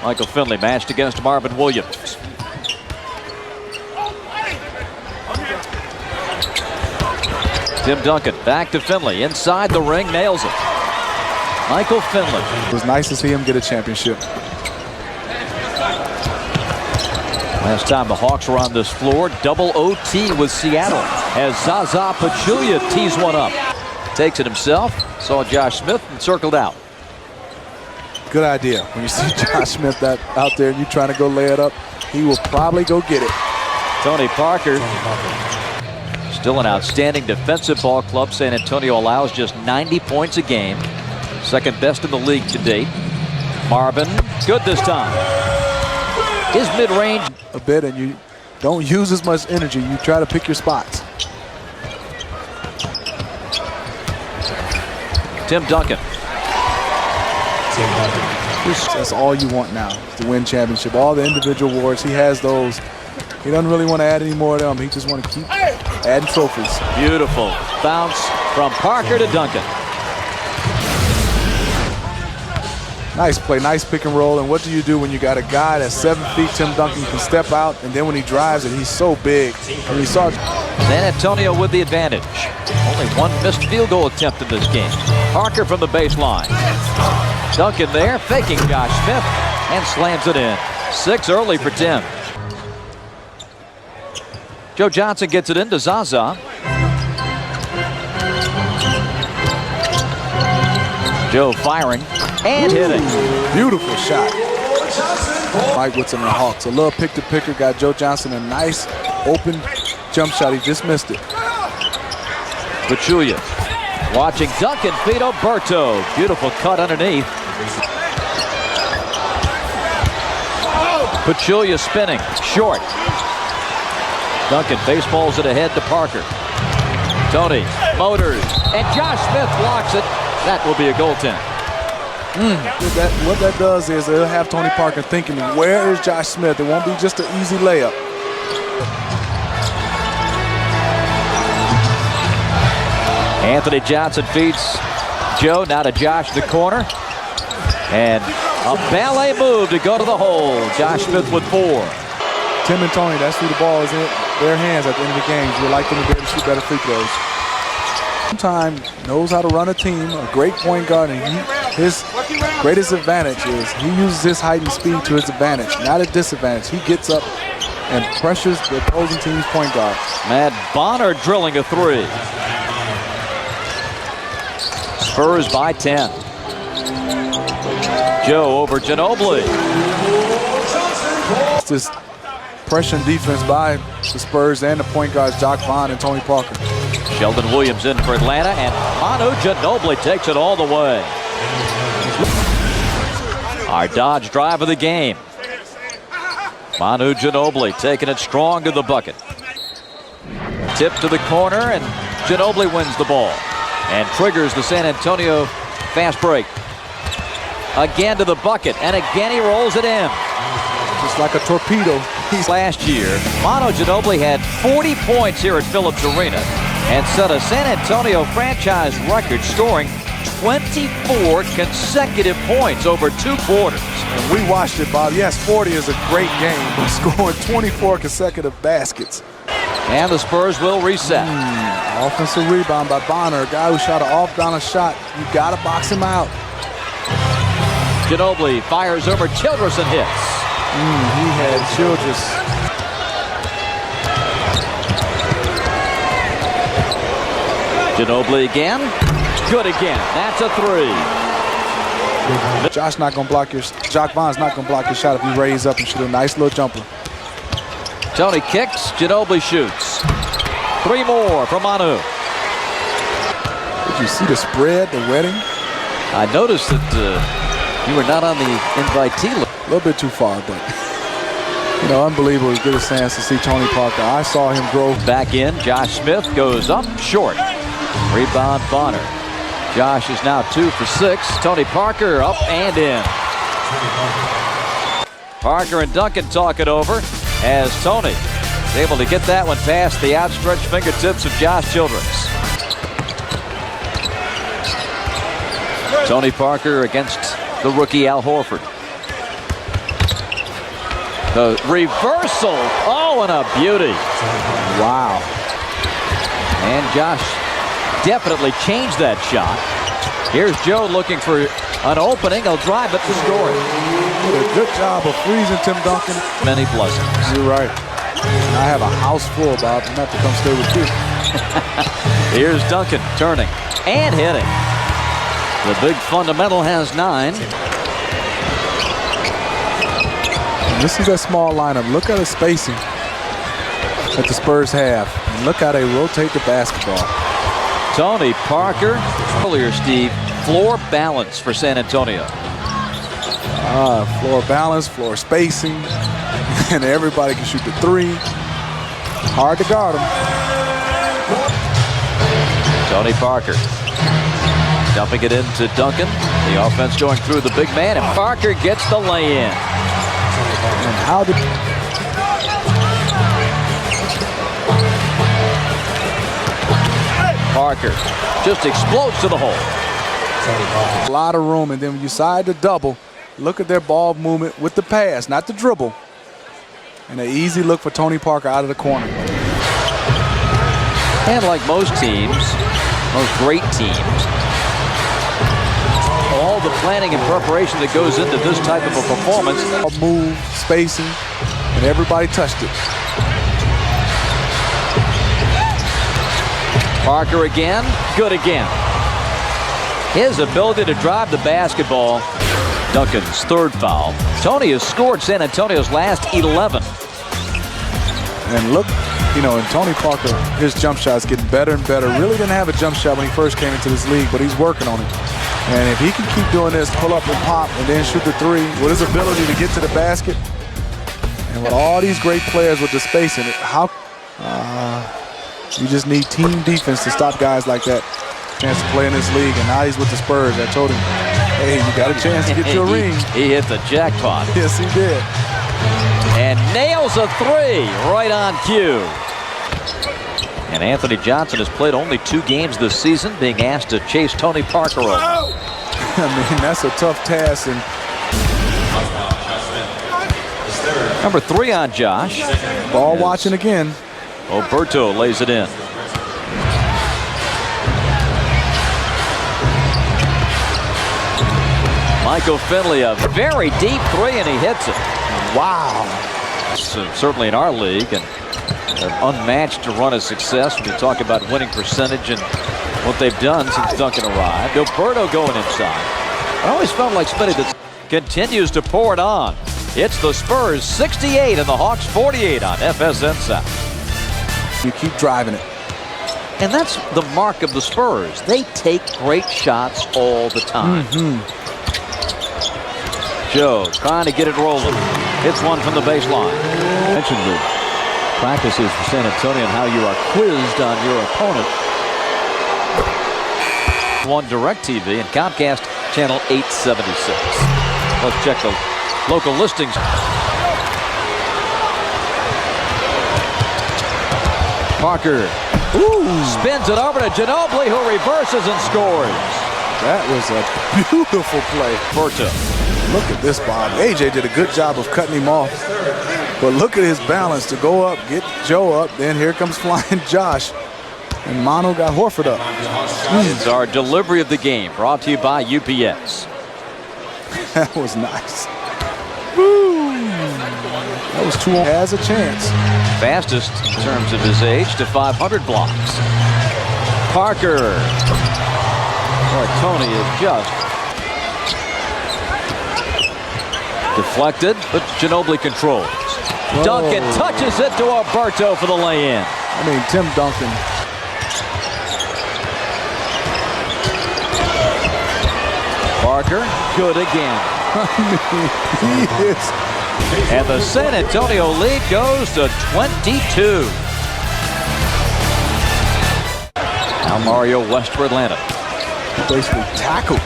Michael Finley matched against Marvin Williams. Tim Duncan back to Finley. Inside the ring, nails it. Michael Finley. It was nice to see him get a championship. Last time the Hawks were on this floor, double OT with Seattle as Zaza Pachulia tees one up. Takes it himself, saw Josh Smith and circled out. Good idea. When you see Josh Smith out there and you trying to go lay it up, he will probably go get it. Tony Parker, still an outstanding defensive ball club. San Antonio allows just 90 points a game. Second best in the league to date. Marvin, good this time. His mid-range a bit, and you don't use as much energy. You try to pick your spots. Tim Duncan. That's all you want now, to win championship. All the individual awards, he has those. He doesn't really want to add any more of them. He just want to keep adding trophies. Beautiful bounce from Parker to Duncan. Nice play, nice pick and roll. And what do you do when you got a guy that's 7 feet, Tim Duncan, can step out, and then when he drives it, he's so big. And you saw San Antonio with the advantage. Only one missed field goal attempt in this game. Parker from the baseline. Duncan there, faking Josh Smith, and slams it in. 6 early for Tim. Joe Johnson gets it into Zaza. Joe firing and hitting. Beautiful shot. Mike Woodson and the Hawks. A little pick-to-picker got Joe Johnson a nice open jump shot. He just missed it. Pachulia watching Duncan feed Oberto. Beautiful cut underneath. Pachulia spinning, short. Duncan baseballs it ahead to Parker. Tony motors, and Josh Smith blocks it. That will be a goaltend. What that does is it'll have Tony Parker thinking, where is Josh Smith? It won't be just an easy layup. Anthony Johnson feeds Joe, now to Josh in the corner. And a ballet move to go to the hole. Josh Smith with 4. Tim and Tony, that's who the ball is in their hands at the end of the game. You like them to be able to shoot better free throws. Sometimes knows how to run a team, a great point guard, and his greatest advantage is he uses his height and speed to his advantage, not a disadvantage. He gets up and pressures the opposing team's point guard. Matt Bonner drilling a 3. Spurs by 10. Joe over Ginobili. It's this pressure and defense by the Spurs and the point guards, Jock Vaughn and Tony Parker. Sheldon Williams in for Atlanta, and Manu Ginobili takes it all the way. Our Dodge drive of the game. Manu Ginobili taking it strong to the bucket. Tip to the corner, and Ginobili wins the ball and triggers the San Antonio fast break. Again to the bucket, and again he rolls it in. Just like a torpedo. Last year, Manu Ginobili had 40 points here at Phillips Arena and set a San Antonio franchise record, scoring 24 consecutive points over 2 quarters. And we watched it, Bob. Yes, 40 is a great game, but scoring 24 consecutive baskets. And the Spurs will reset. Offensive rebound by Bonner, a guy who shot an off-balance shot. You got to box him out. Ginobili fires over Childress and hits. He had Childress. Ginobili again. Good again. That's a 3. Jock Vaughn's not going to block your shot if you raise up and shoot a nice little jumper. Tony kicks. Ginobili shoots. 3 more from Manu. Did you see the spread, the wedding? I noticed that you were not on the invitee list. A little bit too far, but you know, unbelievable. Get a chance to see Tony Parker. I saw him grow. Back in, Josh Smith goes up short. Rebound Bonner. Josh is now 2 for 6. Tony Parker up and in. Parker and Duncan talk it over as Tony is able to get that one past the outstretched fingertips of Josh Childress. Tony Parker against the rookie Al Horford. The reversal. Oh, and a beauty. Wow. And Josh definitely changed that shot. Here's Joe looking for an opening. He'll drive it to score it. Did a good job of freezing Tim Duncan. Many blessings. You're right. I have a house full, Bob. I'm going to have to come stay with you. Here's Duncan turning and hitting. The big fundamental has 9. And this is that small lineup. Look at the spacing that the Spurs have. And look how they rotate the basketball. Tony Parker. Earlier, Steve, floor balance for San Antonio. Floor balance, floor spacing, and everybody can shoot the 3. Hard to guard them. Tony Parker dumping it into Duncan. The offense going through the big man, and Parker gets the lay-in. And how did... Parker just explodes to the hole. A lot of room, and then when you side to double, look at their ball movement with the pass, not the dribble. And an easy look for Tony Parker out of the corner. And like most teams, most great teams, all the planning and preparation that goes into this type of a performance. Move, spacing, and everybody touched it. Parker again, good again. His ability to drive the basketball. Duncan's 3rd foul. Tony has scored San Antonio's last 11. And look, you know, and Tony Parker, his jump shot's getting better and better. Really didn't have a jump shot when he first came into this league, but he's working on it. And if he can keep doing this, pull up and pop, and then shoot the 3, with his ability to get to the basket, and with all these great players with the spacing, how you just need team defense to stop guys like that. Chance to play in this league, and now he's with the Spurs. I told him, hey, you got a chance to get your ring. He hit the jackpot. Yes, he did. And nails a 3 right on cue. And Anthony Johnson has played only 2 games this season, being asked to chase Tony Parker over. I mean, that's a tough task. And number 3 on Josh. Ball watching again. Oberto lays it in. Michael Finley, a very deep 3, and he hits it. Wow. Certainly in our league, and an unmatched run of success when you talk about winning percentage and what they've done since Duncan arrived. Oberto going inside. I always felt like Smitty that continues to pour it on. It's the Spurs 68 and the Hawks 48 on FSN South. You keep driving it. And that's the mark of the Spurs. They take great shots all the time. Joe trying to get it rolling. Hits one from the baseline. Mentioned the practices for San Antonio and how you are quizzed on your opponent. On DirecTV and Comcast Channel 876. Let's check the local listings. Parker spins it over to Ginobili, who reverses and scores. That was a beautiful play. Porto. Look at this, Bob. AJ did a good job of cutting him off. But look at his balance to go up, get Joe up, then here comes flying Josh. And Manu got Horford up. It's our delivery of the game, brought to you by UPS. That was nice. Woo. That was 2 has a chance. Fastest in terms of his age to 500 blocks. Parker. Boy, Tony is just deflected, but Ginobili controls. Whoa. Duncan touches it to Oberto for the lay-in. I mean, Tim Duncan. Parker, good again. He is. And the San Antonio lead goes to 22. Now Mario West for Atlanta. Basically tackled.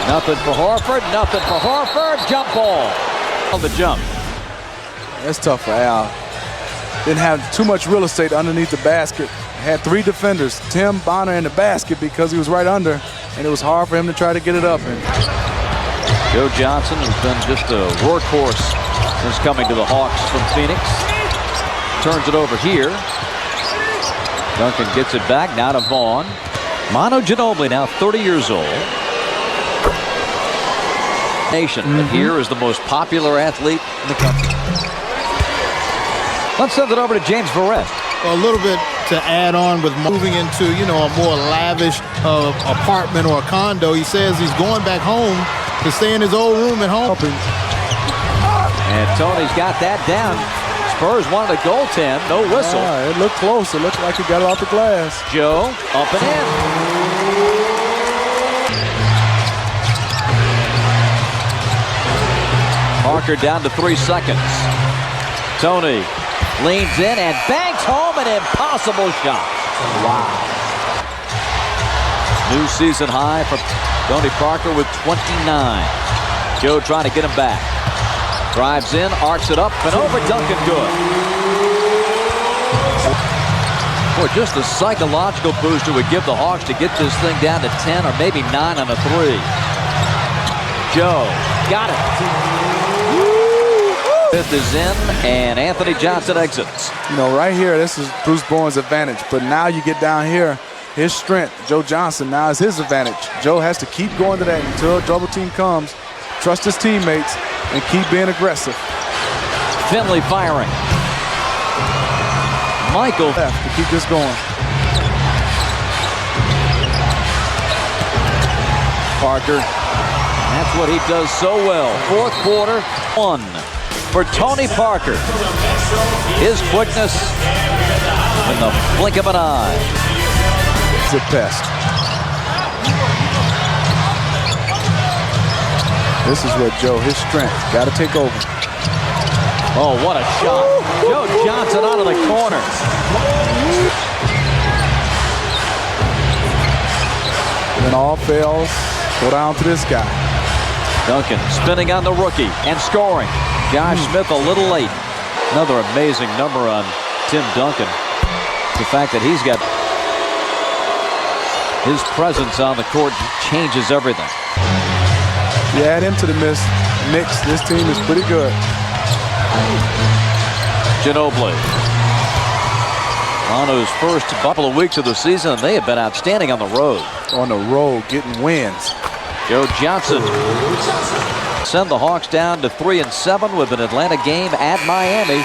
Nothing for Horford, nothing for Horford. Jump ball. On the jump. That's tough for Al. Didn't have too much real estate underneath the basket. Had 3 defenders, Tim, Bonner in the basket because he was right under, and it was hard for him to try to get it up. And Joe Johnson has been just a workhorse since coming to the Hawks from Phoenix. Turns it over here. Duncan gets it back now to Vaughn. Manu Ginobili, now 30 years old. But here is the most popular athlete in the country. Let's send it over to James Verrett. A little bit to add on with moving into, a more lavish apartment or a condo. He says he's going back home to stay in his old room at home. And Tony's got that down. Spurs wanted a goaltend, no whistle. It looked close. It looked like he got it off the glass. Joe up and in. Parker down to 3 seconds. Tony leans in and banks home an impossible shot. Wow. New season high for Tony Parker with 29. Joe trying to get him back. Drives in, arcs it up and over. Duncan good. Boy, just a psychological boost it would give the Hawks to get this thing down to 10 or maybe 9 on a 3. Joe got it. Fifth is in, and Anthony Johnson exits. Right here, this is Bruce Bowen's advantage. But now you get down here, his strength, Joe Johnson, now is his advantage. Joe has to keep going to that until a double team comes, trust his teammates, and keep being aggressive. Finley firing. Michael left to keep this going. Parker, that's what he does so well. Fourth quarter, 1 for Tony Parker. His quickness in the blink of an eye. It's a pest. This is where Joe, his strength, got to take over. Oh, what a shot. Joe Johnson out of the corner. When all fails, go down to this guy. Duncan spinning on the rookie and scoring. Josh Smith a little late. Another amazing number on Tim Duncan. The fact that he's got his presence on the court changes everything. You add him to the mix, this team is pretty good. Ginobili. Manu's first couple of weeks of the season, and they have been outstanding on the road. On the road, getting wins. Joe Johnson send the Hawks down to 3-7 with an Atlanta game at Miami.